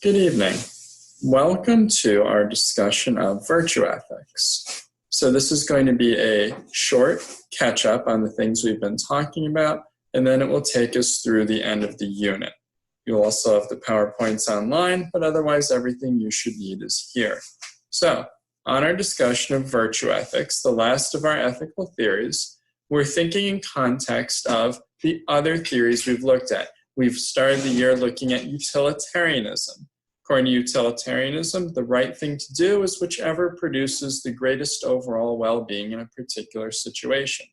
Good evening. Welcome to our discussion of virtue ethics. So this is going to be a short catch-up on the things we've been talking about, and then it will take us through the end of the unit. You'll also have the PowerPoints online, but otherwise everything you should need is here. So, on our discussion of virtue ethics, the last of our ethical theories, we're thinking in context of the other theories we've looked at. We've started the year looking at utilitarianism. According to utilitarianism, the right thing to do is whichever produces the greatest overall well-being in a particular situation.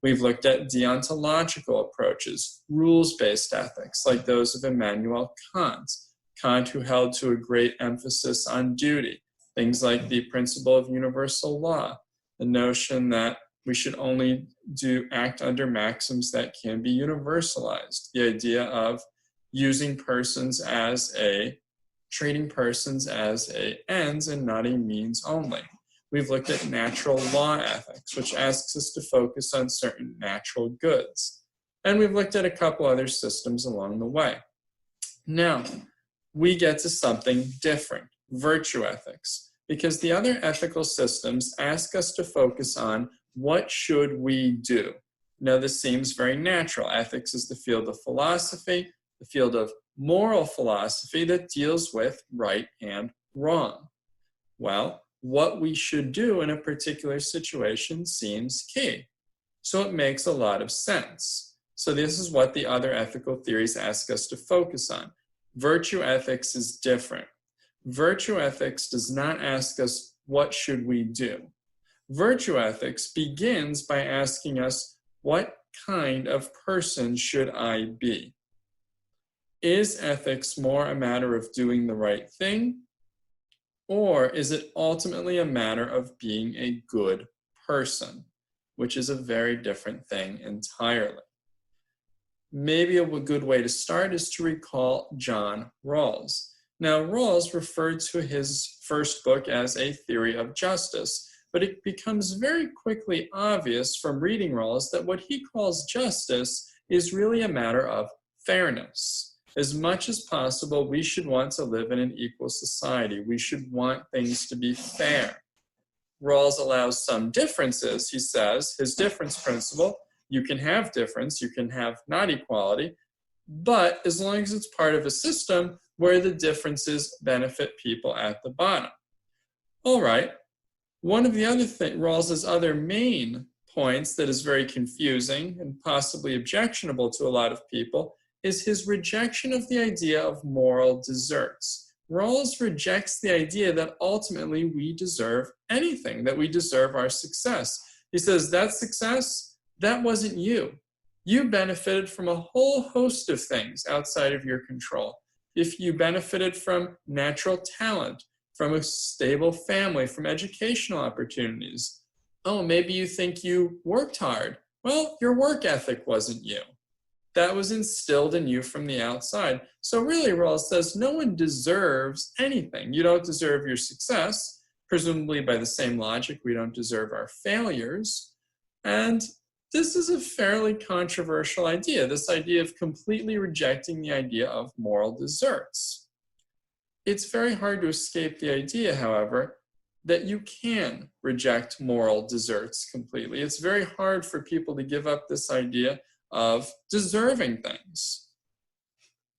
We've looked at deontological approaches, rules-based ethics, like those of Immanuel Kant. Kant, who held to a great emphasis on duty, things like the principle of universal law, the notion that we should only act under maxims that can be universalized, the idea of treating persons as ends and not a means only. We've looked at natural law ethics, which asks us to focus on certain natural goods. And we've looked at a couple other systems along the way. Now, we get to something different, virtue ethics, because the other ethical systems ask us to focus on what should we do. Now, this seems very natural. Ethics is the field of philosophy, the field of moral philosophy that deals with right and wrong. Well, what we should do in a particular situation seems key. So it makes a lot of sense. So this is what the other ethical theories ask us to focus on. Virtue ethics is different. Virtue ethics does not ask us what should we do. Virtue ethics begins by asking us, what kind of person should I be? Is ethics more a matter of doing the right thing, or is it ultimately a matter of being a good person, which is a very different thing entirely? Maybe a good way to start is to recall John Rawls. Now, Rawls referred to his first book as a theory of justice, but it becomes very quickly obvious from reading Rawls that what he calls justice is really a matter of fairness. As much as possible, we should want to live in an equal society. We should want things to be fair. Rawls allows some differences, he says. His difference principle, you can have difference, you can have not equality, but as long as it's part of a system where the differences benefit people at the bottom. All right. One of the other Rawls's other main points that is very confusing and possibly objectionable to a lot of people is his rejection of the idea of moral deserts. Rawls rejects the idea that ultimately we deserve anything, that we deserve our success. He says that success, that wasn't you. You benefited from a whole host of things outside of your control. If you benefited from natural talent, from a stable family, from educational opportunities. Oh, maybe you think you worked hard. Well, your work ethic wasn't you. That was instilled in you from the outside. So really, Rawls says no one deserves anything. You don't deserve your success. Presumably by the same logic, we don't deserve our failures. And this is a fairly controversial idea, this idea of completely rejecting the idea of moral deserts. It's very hard to escape the idea, however, that you can reject moral deserts completely. It's very hard for people to give up this idea of deserving things.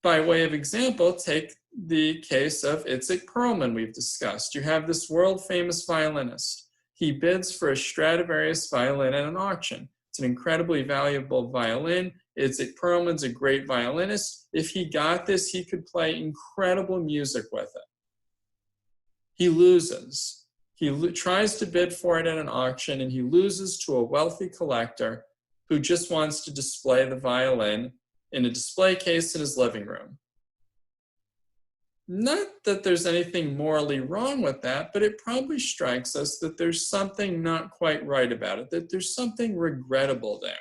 By way of example, take the case of Itzhak Perlman we've discussed. You have this world-famous violinist. He bids for a Stradivarius violin at an auction. It's an incredibly valuable violin. Itzhak Perlman's a great violinist. If he got this, he could play incredible music with it. He loses. He tries to bid for it at an auction, and he loses to a wealthy collector who just wants to display the violin in a display case in his living room. Not that there's anything morally wrong with that, but it probably strikes us that there's something not quite right about it, that there's something regrettable there.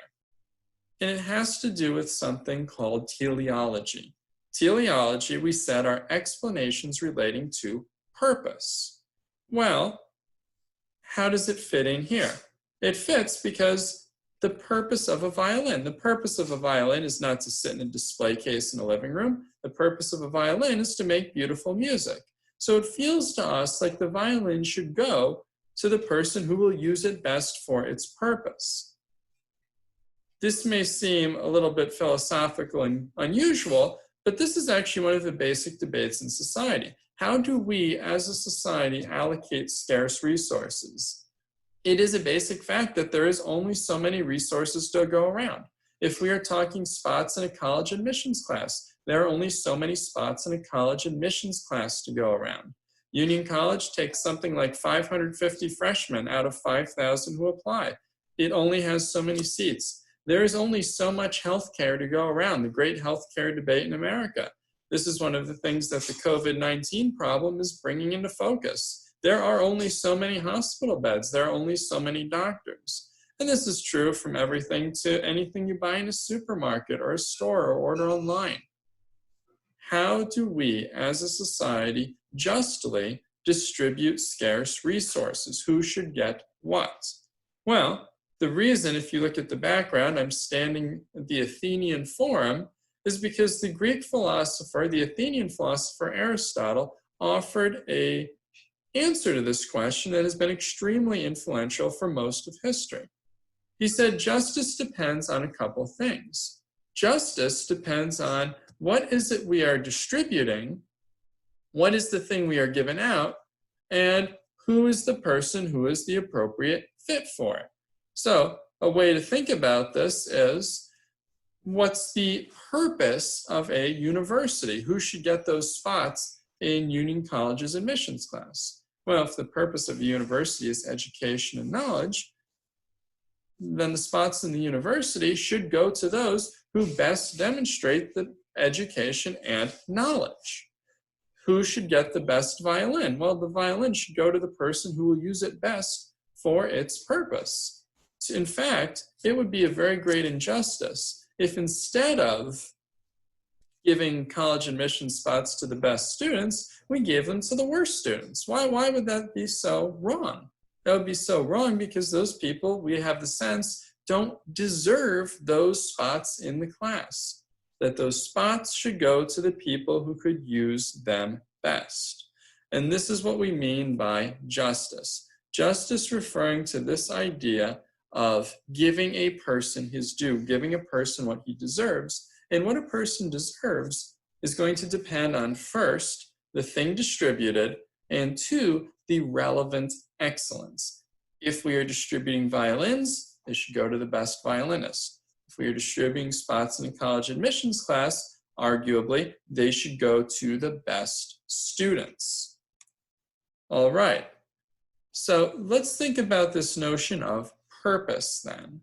And it has to do with something called teleology. Teleology, we said, are explanations relating to purpose. Well, how does it fit in here? It fits because The purpose of a violin. The purpose of a violin is not to sit in a display case in a living room. The purpose of a violin is to make beautiful music. So it feels to us like the violin should go to the person who will use it best for its purpose. This may seem a little bit philosophical and unusual, but this is actually one of the basic debates in society. How do we as a society allocate scarce resources? It is a basic fact that there is only so many resources to go around. If we are talking spots in a college admissions class, there are only so many spots in a college admissions class to go around. Union College takes something like 550 freshmen out of 5,000 who apply. It only has so many seats. There is only so much healthcare to go around, the great healthcare debate in America. This is one of the things that the COVID-19 problem is bringing into focus. There are only so many hospital beds. There are only so many doctors. And this is true from everything to anything you buy in a supermarket or a store or order online. How do we as a society justly distribute scarce resources? Who should get what? Well, the reason, if you look at the background, I'm standing at the Athenian Forum, is because the Greek philosopher, the Athenian philosopher Aristotle, offered an answer to this question that has been extremely influential for most of history. He said justice depends on a couple things. Justice depends on what is it we are distributing, what is the thing we are giving out, and who is the person who is the appropriate fit for it. So a way to think about this is, what's the purpose of a university? Who should get those spots in Union College's admissions class? Well, if the purpose of a university is education and knowledge, then the spots in the university should go to those who best demonstrate the education and knowledge. Who should get the best violin? Well, the violin should go to the person who will use it best for its purpose. In fact, it would be a very great injustice if instead of giving college admission spots to the best students, we gave them to the worst students. Why would that be so wrong? That would be so wrong because those people, we have the sense, don't deserve those spots in the class. That those spots should go to the people who could use them best. And this is what we mean by justice. Justice referring to this idea of giving a person his due, giving a person what he deserves. And what a person deserves is going to depend on, first, the thing distributed, and two, the relevant excellence. If we are distributing violins, they should go to the best violinist. If we are distributing spots in a college admissions class, arguably, they should go to the best students. All right, so let's think about this notion of purpose then.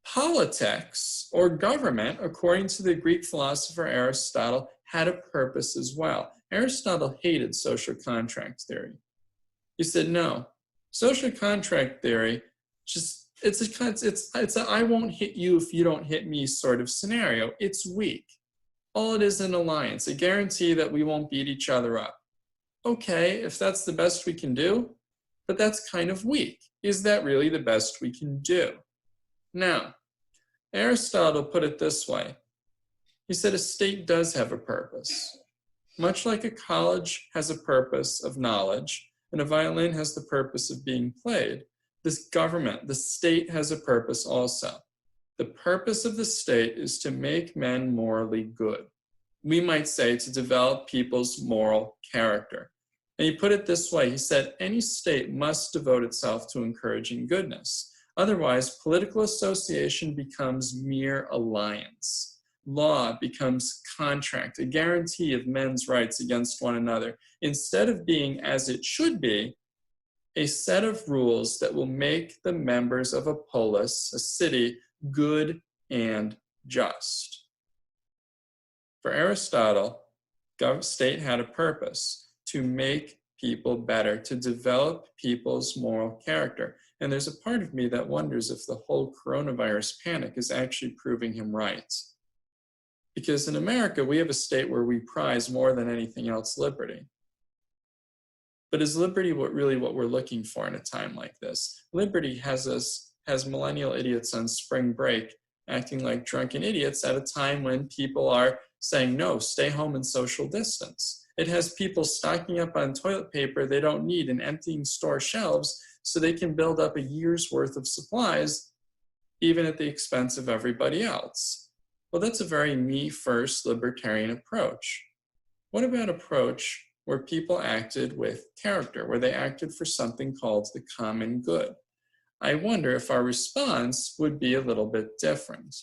Politics or government, according to the Greek philosopher Aristotle, had a purpose as well. Aristotle hated social contract theory. He said, no, social contract theory, just it's a I won't hit you if you don't hit me sort of scenario. It's weak. All it is an alliance, a guarantee that we won't beat each other up. Okay, if that's the best we can do, but that's kind of weak. Is that really the best we can do? Now, Aristotle put it this way. He said a state does have a purpose. Much like a college has a purpose of knowledge, and a violin has the purpose of being played, this government, the state, has a purpose also. The purpose of the state is to make men morally good. We might say to develop people's moral character. And he put it this way. He said, any state must devote itself to encouraging goodness. Otherwise, political association becomes mere alliance. Law becomes contract, a guarantee of men's rights against one another, instead of being, as it should be, a set of rules that will make the members of a polis, a city, good and just. For Aristotle, state had a purpose: to make people better, to develop people's moral character. And there's a part of me that wonders if the whole coronavirus panic is actually proving him right. Because in America, we have a state where we prize more than anything else liberty. But is liberty really what we're looking for in a time like this? Liberty has us has millennial idiots on spring break acting like drunken idiots at a time when people are saying, no, stay home and social distance. It has people stocking up on toilet paper they don't need and emptying store shelves so they can build up a year's worth of supplies, even at the expense of everybody else. Well, that's a very me-first libertarian approach. What about approach where people acted with character, where they acted for something called the common good? I wonder if our response would be a little bit different.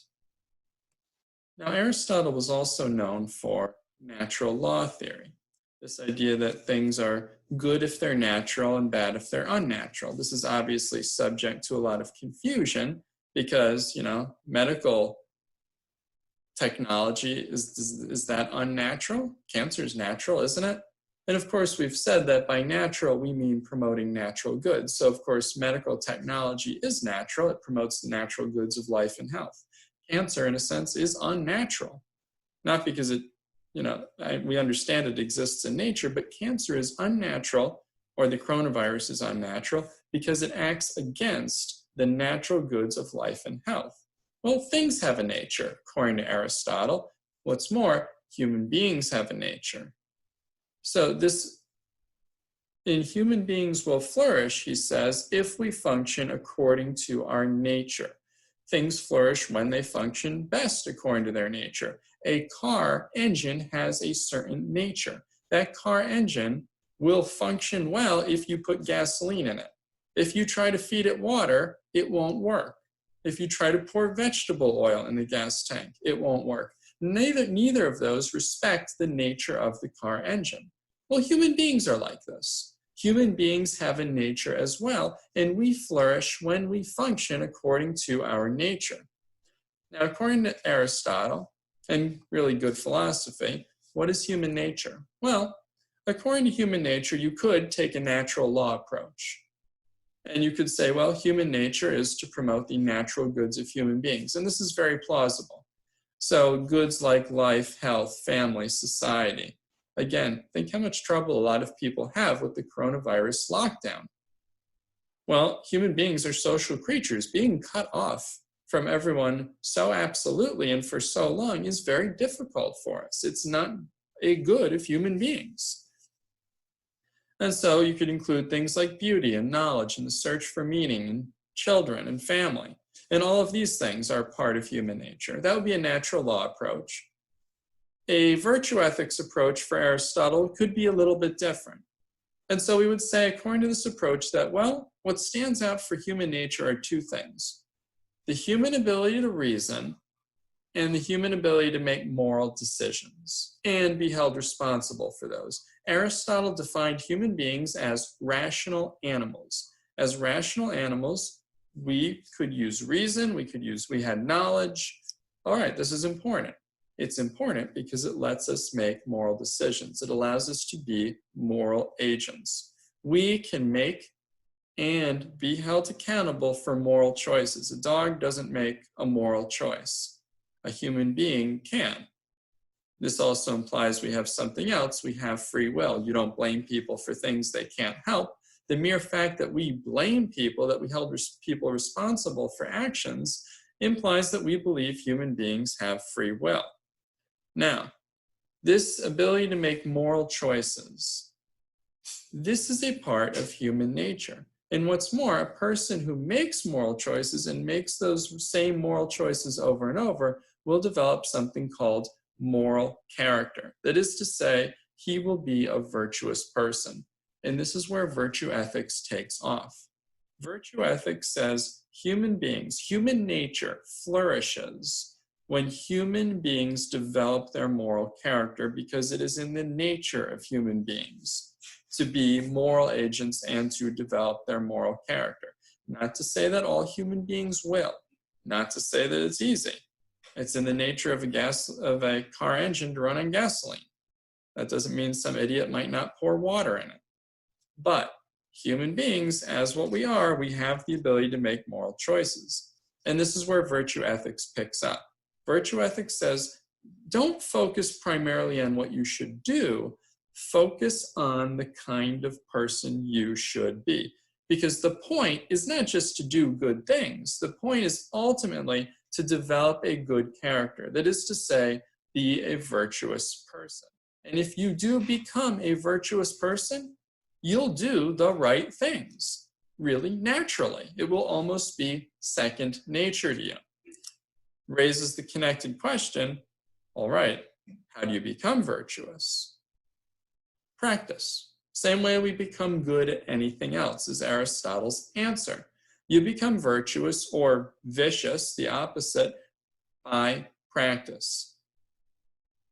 Now, Aristotle was also known for natural law theory, this idea that things are good if they're natural and bad if they're unnatural. This is obviously subject to a lot of confusion because, medical technology, is that unnatural? Cancer is natural, isn't it? And of course, we've said that by natural, we mean promoting natural goods. So of course, medical technology is natural. It promotes the natural goods of life and health. Cancer, in a sense, is unnatural. Not because it, we understand it exists in nature, but cancer is unnatural, or the coronavirus is unnatural, because it acts against the natural goods of life and health. Well, things have a nature, according to Aristotle. What's more, human beings have a nature. So human beings will flourish, he says, if we function according to our nature. Things flourish when they function best according to their nature. A car engine has a certain nature. That car engine will function well if you put gasoline in it. If you try to feed it water, it won't work. If you try to pour vegetable oil in the gas tank, it won't work. Neither of those respect the nature of the car engine. Well, human beings are like this. Human beings have a nature as well, and we flourish when we function according to our nature. Now, according to Aristotle, and really good philosophy, what is human nature? Well, according to human nature, you could take a natural law approach. And you could say, well, human nature is to promote the natural goods of human beings. And this is very plausible. So goods like life, health, family, society. Again, think how much trouble a lot of people have with the coronavirus lockdown. Well, human beings are social creatures. Being cut off from everyone so absolutely and for so long is very difficult for us. It's not a good of human beings. And so you could include things like beauty and knowledge and the search for meaning and children and family. And all of these things are part of human nature. That would be a natural law approach. A virtue ethics approach for Aristotle could be a little bit different. And so we would say, according to this approach, that, well, what stands out for human nature are two things: the human ability to reason and the human ability to make moral decisions and be held responsible for those. Aristotle defined human beings as rational animals. As rational animals, we could use reason, we had knowledge. All right, this is important. It's important because it lets us make moral decisions. It allows us to be moral agents. We can make and be held accountable for moral choices. A dog doesn't make a moral choice. A human being can. This also implies we have something else. We have free will. You don't blame people for things they can't help. The mere fact that we blame people, that we held people responsible for actions, implies that we believe human beings have free will. Now, this ability to make moral choices, this is a part of human nature. And what's more, a person who makes moral choices and makes those same moral choices over and over will develop something called moral character. That is to say, he will be a virtuous person. And this is where virtue ethics takes off. Virtue ethics says human beings, human nature flourishes when human beings develop their moral character, because it is in the nature of human beings to be moral agents and to develop their moral character. Not to say that all human beings will, not to say that it's easy. It's in the nature of a car engine to run on gasoline. That doesn't mean some idiot might not pour water in it. But human beings, as what we are, we have the ability to make moral choices. And this is where virtue ethics picks up. Virtue ethics says, don't focus primarily on what you should do. Focus on the kind of person you should be. Because the point is not just to do good things. The point is ultimately to develop a good character. That is to say, be a virtuous person. And if you do become a virtuous person, you'll do the right things, really naturally. It will almost be second nature to you. Raises the connected question, all right, how do you become virtuous? Practice. Same way we become good at anything else is Aristotle's answer. You become virtuous or vicious, the opposite, by practice.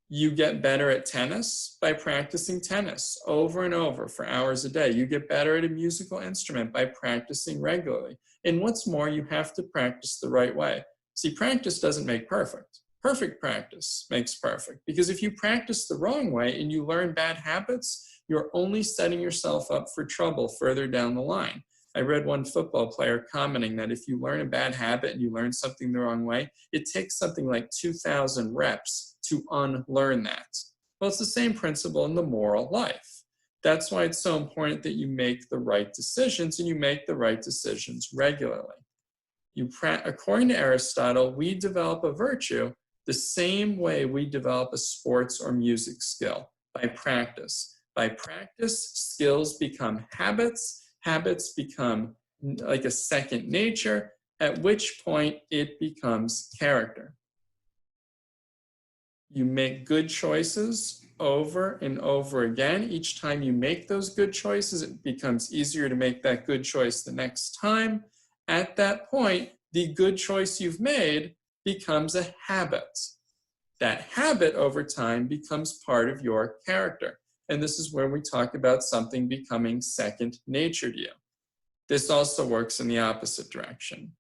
You get better at tennis by practicing tennis over and over for hours a day. You get better at a musical instrument by practicing regularly. And what's more, you have to practice the right way. See, practice doesn't make perfect. Perfect practice makes perfect. Because if you practice the wrong way and you learn bad habits, you're only setting yourself up for trouble further down the line. I read one football player commenting that if you learn a bad habit and you learn something the wrong way, it takes something like 2,000 reps to unlearn that. Well, it's the same principle in the moral life. That's why it's so important that you make the right decisions and you make the right decisions regularly. According to Aristotle, we develop a virtue the same way we develop a sports or music skill, by practice. By practice, skills become habits, habits become like a second nature, at which point it becomes character. You make good choices over and over again. Each time you make those good choices, it becomes easier to make that good choice the next time. At that point, the good choice you've made becomes a habit. That habit over time becomes part of your character. And this is where we talk about something becoming second nature to you. This also works in the opposite direction.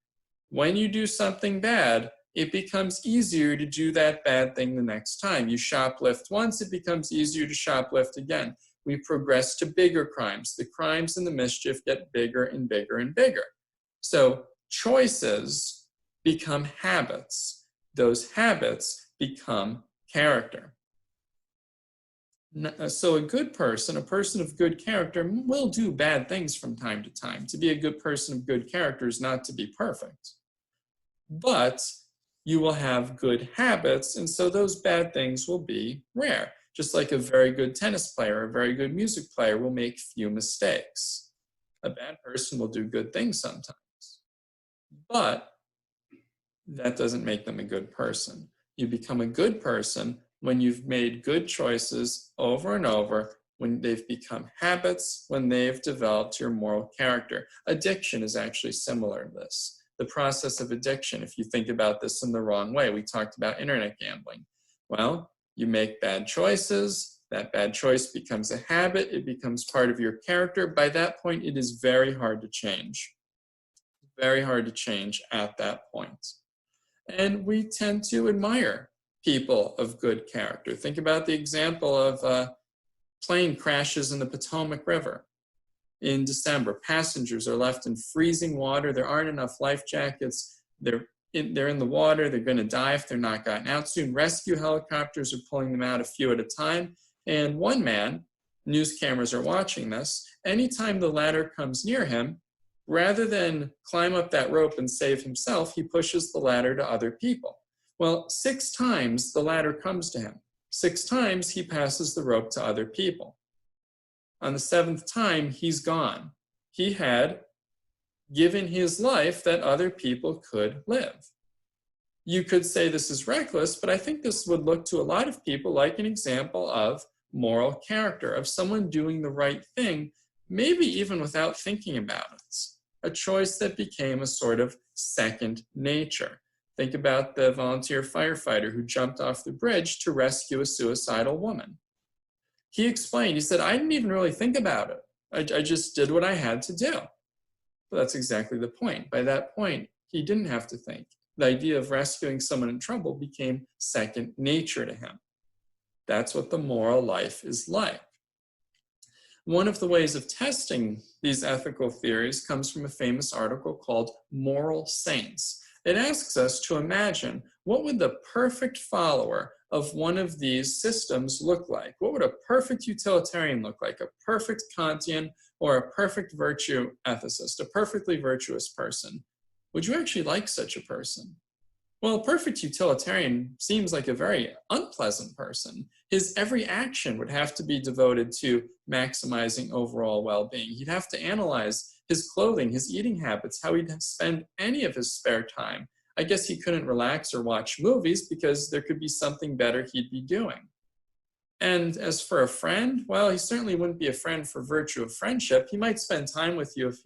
When you do something bad, it becomes easier to do that bad thing the next time. You shoplift once, it becomes easier to shoplift again. We progress to bigger crimes. The crimes and the mischief get bigger and bigger and bigger. So choices become habits. Those habits become character. So a good person, a person of good character, will do bad things from time to time. To be a good person of good character is not to be perfect. But you will have good habits, and so those bad things will be rare. Just like a very good tennis player, a very good music player will make few mistakes. A bad person will do good things sometimes. But that doesn't make them a good person. You become a good person when you've made good choices over and over, when they've become habits, when they've developed your moral character. Addiction is actually similar to this. The process of addiction, if you think about this in the wrong way, we talked about internet gambling. Well, you make bad choices, that bad choice becomes a habit, it becomes part of your character. By that point, it is very hard to change. Very hard to change at that point. And we tend to admire people of good character. Think about the example of plane crashes in the Potomac River in December. Passengers are left in freezing water. There aren't enough life jackets. They're in the water. They're going to die if they're not gotten out soon. Rescue helicopters are pulling them out a few at a time. And one man, news cameras are watching this, anytime the ladder comes near him, rather than climb up that rope and save himself, he pushes the ladder to other people. Well, 6 times the ladder comes to him. 6 times he passes the rope to other people. On the 7th time, he's gone. He had given his life that other people could live. You could say this is reckless, but I think this would look to a lot of people like an example of moral character, of someone doing the right thing, maybe even without thinking about it. A choice that became a sort of second nature. Think about the volunteer firefighter who jumped off the bridge to rescue a suicidal woman. He explained, he said, I didn't even really think about it. I just did what I had to do. But that's exactly the point. By that point, he didn't have to think. The idea of rescuing someone in trouble became second nature to him. That's what the moral life is like. One of the ways of testing these ethical theories comes from a famous article called Moral Saints. It asks us to imagine what would the perfect follower of one of these systems look like? What would a perfect utilitarian look like? A perfect Kantian or a perfect virtue ethicist, a perfectly virtuous person? Would you actually like such a person? Well, a perfect utilitarian seems like a very unpleasant person. His every action would have to be devoted to maximizing overall well-being. He'd have to analyze his clothing, his eating habits, how he'd spend any of his spare time. I guess he couldn't relax or watch movies because there could be something better he'd be doing. And as for a friend, well, he certainly wouldn't be a friend for virtue of friendship. He might spend time with you if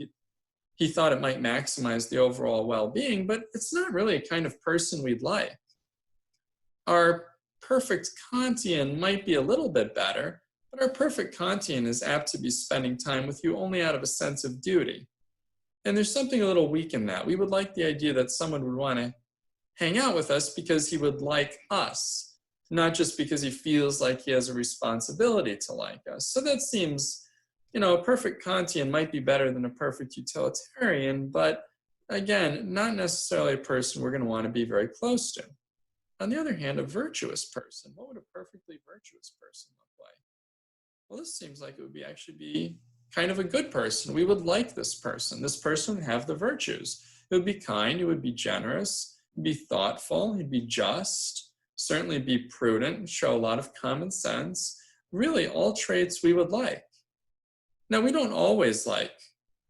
he thought it might maximize the overall well-being, but it's not really a kind of person we'd like. Our perfect Kantian might be a little bit better, but our perfect Kantian is apt to be spending time with you only out of a sense of duty. And there's something a little weak in that. We would like the idea that someone would want to hang out with us because he would like us, not just because he feels like he has a responsibility to like us. So that seems, a perfect Kantian might be better than a perfect utilitarian, but again, not necessarily a person we're going to want to be very close to. On the other hand, a virtuous person, what would a perfectly virtuous person look like? Well, this seems like it would actually be kind of a good person. We would like this person. This person would have the virtues. It would be kind, it would be generous, it would be thoughtful, he'd be just, certainly be prudent, show a lot of common sense. Really, all traits we would like. Now, we don't always like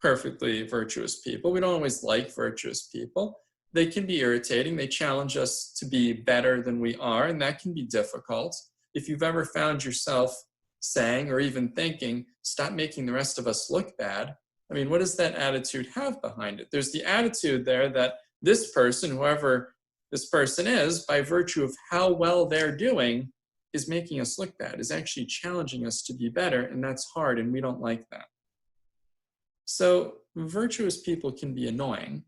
perfectly virtuous people. We don't always like virtuous people. They can be irritating. They challenge us to be better than we are, and that can be difficult. If you've ever found yourself saying or even thinking, stop making the rest of us look bad, I mean, what does that attitude have behind it? There's the attitude there that this person, whoever this person is, by virtue of how well they're doing, is making us look bad, is actually challenging us to be better, and that's hard, and we don't like that. So virtuous people can be annoying,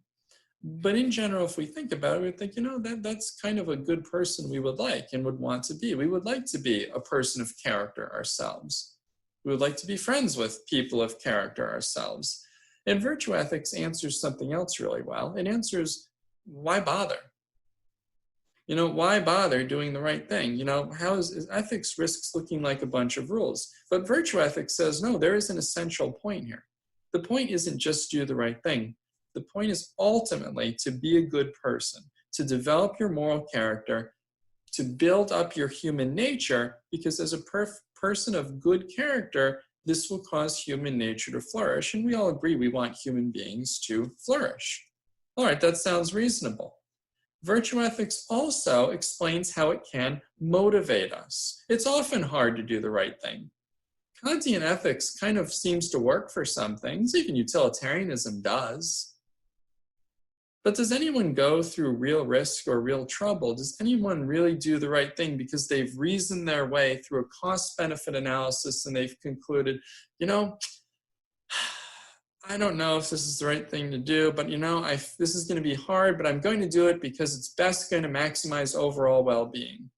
but in general, if we think about it, we think, that's kind of a good person we would like and would want to be. We would like to be a person of character ourselves. We would like to be friends with people of character ourselves. And virtue ethics answers something else really well. It answers, why bother? Why bother doing the right thing? How is ethics risks looking like a bunch of rules? But virtue ethics says, no, there is an essential point here. The point isn't just do the right thing. The point is ultimately to be a good person, to develop your moral character, to build up your human nature, because as a person of good character, this will cause human nature to flourish. And we all agree we want human beings to flourish. All right, that sounds reasonable. Virtue ethics also explains how it can motivate us. It's often hard to do the right thing. Kantian ethics kind of seems to work for some things, even utilitarianism does. But does anyone go through real risk or real trouble? Does anyone really do the right thing because they've reasoned their way through a cost-benefit analysis and they've concluded, I don't know if this is the right thing to do, but this is going to be hard, but I'm going to do it because it's best going to maximize overall well-being.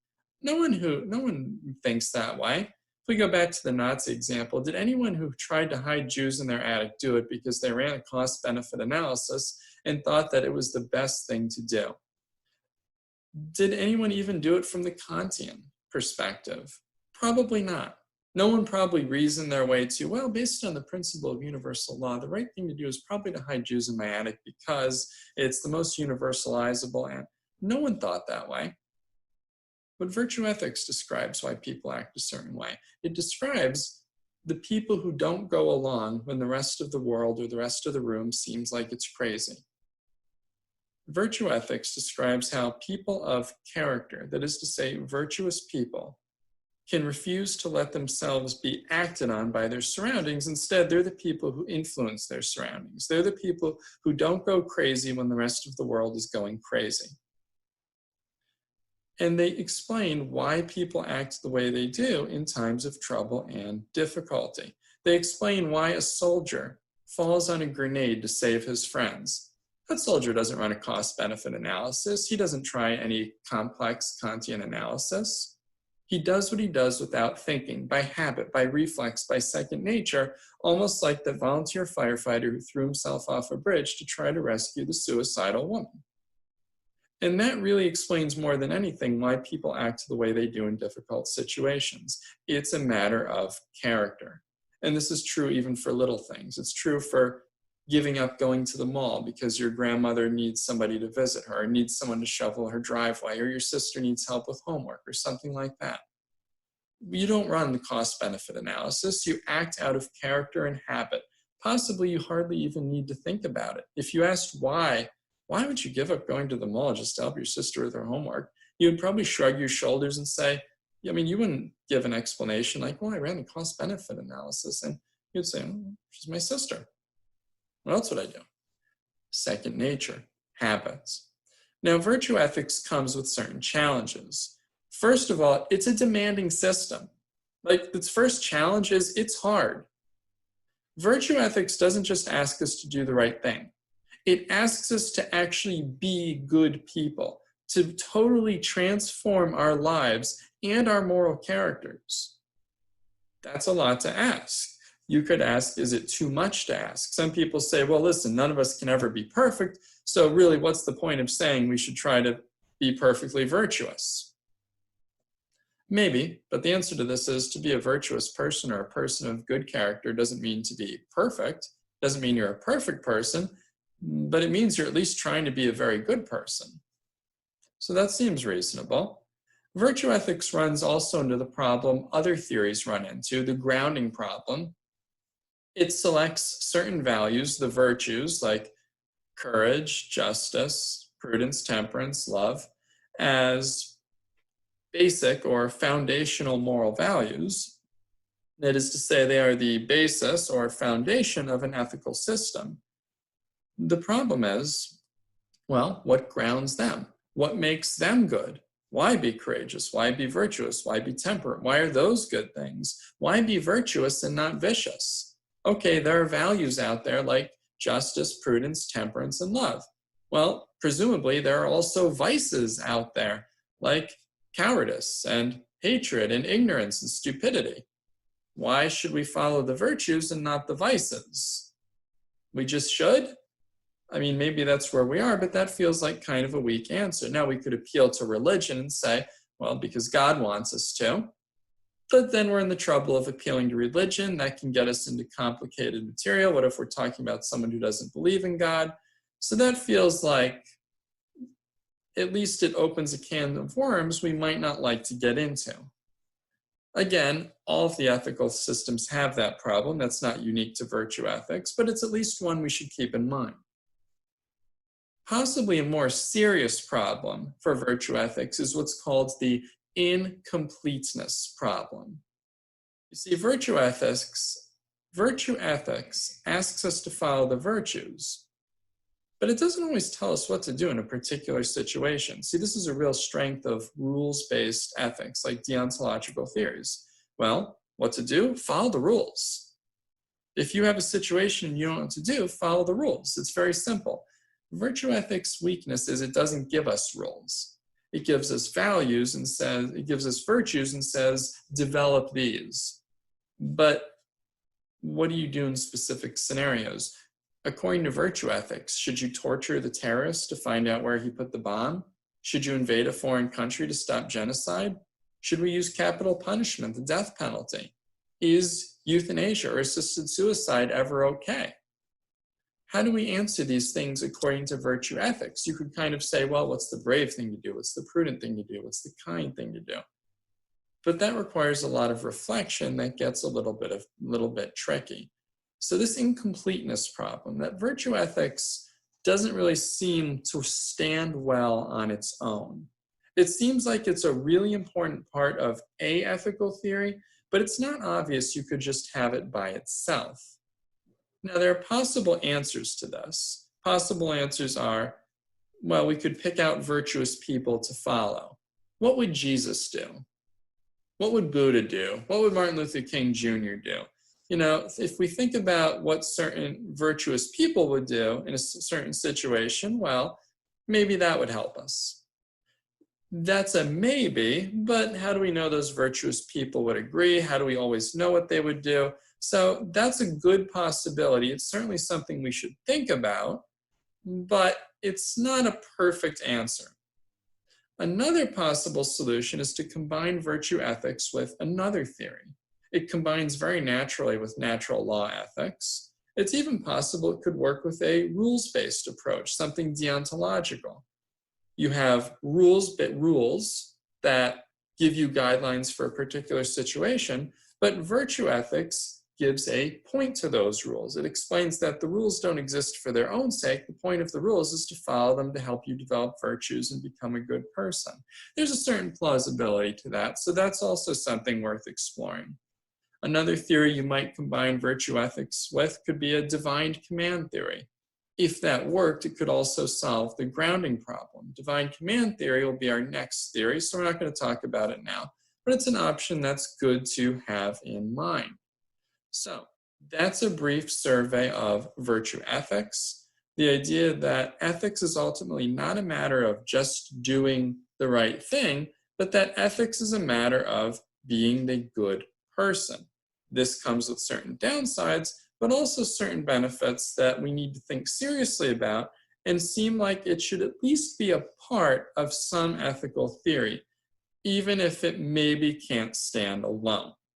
No one thinks that way. If we go back to the Nazi example, did anyone who tried to hide Jews in their attic do it because they ran a cost-benefit analysis and thought that it was the best thing to do? Did anyone even do it from the Kantian perspective? Probably not. No one probably reasoned their way to, well, based on the principle of universal law, the right thing to do is probably to hide Jews in my attic because it's the most universalizable. And no one thought that way. But virtue ethics describes why people act a certain way. It describes the people who don't go along when the rest of the world or the rest of the room seems like it's crazy. Virtue ethics describes how people of character, that is to say, virtuous people, can refuse to let themselves be acted on by their surroundings. Instead, they're the people who influence their surroundings. They're the people who don't go crazy when the rest of the world is going crazy. And they explain why people act the way they do in times of trouble and difficulty. They explain why a soldier falls on a grenade to save his friends. That soldier doesn't run a cost-benefit analysis. He doesn't try any complex Kantian analysis. He does what he does without thinking, by habit, by reflex, by second nature, almost like the volunteer firefighter who threw himself off a bridge to try to rescue the suicidal woman. And that really explains more than anything why people act the way they do in difficult situations. It's a matter of character. And this is true even for little things. It's true for giving up going to the mall because your grandmother needs somebody to visit her, or needs someone to shovel her driveway, or your sister needs help with homework, or something like that. You don't run the cost-benefit analysis. You act out of character and habit. Possibly you hardly even need to think about it. If you asked why would you give up going to the mall just to help your sister with her homework? You would probably shrug your shoulders and say, I mean, you wouldn't give an explanation like, well, I ran the cost-benefit analysis. And you'd say, oh, she's my sister. What else would I do? Second nature, habits. Now, virtue ethics comes with certain challenges. First of all, it's a demanding system. Like, its first challenge is it's hard. Virtue ethics doesn't just ask us to do the right thing. It asks us to actually be good people, to totally transform our lives and our moral characters. That's a lot to ask. You could ask, is it too much to ask? Some people say, well, listen, none of us can ever be perfect, so really what's the point of saying we should try to be perfectly virtuous? Maybe, but the answer to this is to be a virtuous person or a person of good character doesn't mean to be perfect, doesn't mean you're a perfect person, but it means you're at least trying to be a very good person. So that seems reasonable. Virtue ethics runs also into the problem other theories run into, the grounding problem. It selects certain values, the virtues like courage, justice, prudence, temperance, love, as basic or foundational moral values. That is to say, they are the basis or foundation of an ethical system. The problem is, well, what grounds them? What makes them good? Why be courageous? Why be virtuous? Why be temperate? Why are those good things? Why be virtuous and not vicious? Okay, there are values out there like justice, prudence, temperance, and love. Well, presumably there are also vices out there like cowardice and hatred and ignorance and stupidity. Why should we follow the virtues and not the vices? We just should? I mean, maybe that's where we are, but that feels like kind of a weak answer. Now, we could appeal to religion and say, well, because God wants us to. But then we're in the trouble of appealing to religion. That can get us into complicated material. What if we're talking about someone who doesn't believe in God? So that feels like, at least it opens a can of worms we might not like to get into. Again, all of the ethical systems have that problem. That's not unique to virtue ethics, but it's at least one we should keep in mind. Possibly a more serious problem for virtue ethics is what's called the incompleteness problem. You see, virtue ethics asks us to follow the virtues, but it doesn't always tell us what to do in a particular situation. See, this is a real strength of rules-based ethics, like deontological theories. Well, what to do? Follow the rules. If you have a situation and you don't know what to do, follow the rules. It's very simple. Virtue ethics' weakness is it doesn't give us rules. It gives us values and says, it gives us virtues and says, develop these. But what do you do in specific scenarios? According to virtue ethics, should you torture the terrorist to find out where he put the bomb? Should you invade a foreign country to stop genocide? Should we use capital punishment, the death penalty? Is euthanasia or assisted suicide ever okay? How do we answer these things according to virtue ethics? You could kind of say, well, what's the brave thing to do? What's the prudent thing to do? What's the kind thing to do? But that requires a lot of reflection that gets a little bit tricky. So this incompleteness problem, that virtue ethics doesn't really seem to stand well on its own. It seems like it's a really important part of a ethical theory, but it's not obvious you could just have it by itself. Now, there are possible answers to this. Possible answers are, well, we could pick out virtuous people to follow. What would Jesus do? What would Buddha do? What would Martin Luther King Jr. do? You know, if we think about what certain virtuous people would do in a certain situation, well, maybe that would help us. That's a maybe, but how do we know those virtuous people would agree? How do we always know what they would do? So that's a good possibility. It's certainly something we should think about, but it's not a perfect answer. Another possible solution is to combine virtue ethics with another theory. It combines very naturally with natural law ethics. It's even possible it could work with a rules-based approach, something deontological. You have rules that give you guidelines for a particular situation, but virtue ethics gives a point to those rules. It explains that the rules don't exist for their own sake. The point of the rules is to follow them to help you develop virtues and become a good person. There's a certain plausibility to that, so that's also something worth exploring. Another theory you might combine virtue ethics with could be a divine command theory. If that worked, it could also solve the grounding problem. Divine command theory will be our next theory, so we're not going to talk about it now, but it's an option that's good to have in mind. So that's a brief survey of virtue ethics. The idea that ethics is ultimately not a matter of just doing the right thing, but that ethics is a matter of being the good person. This comes with certain downsides, but also certain benefits that we need to think seriously about and seem like it should at least be a part of some ethical theory, even if it maybe can't stand alone.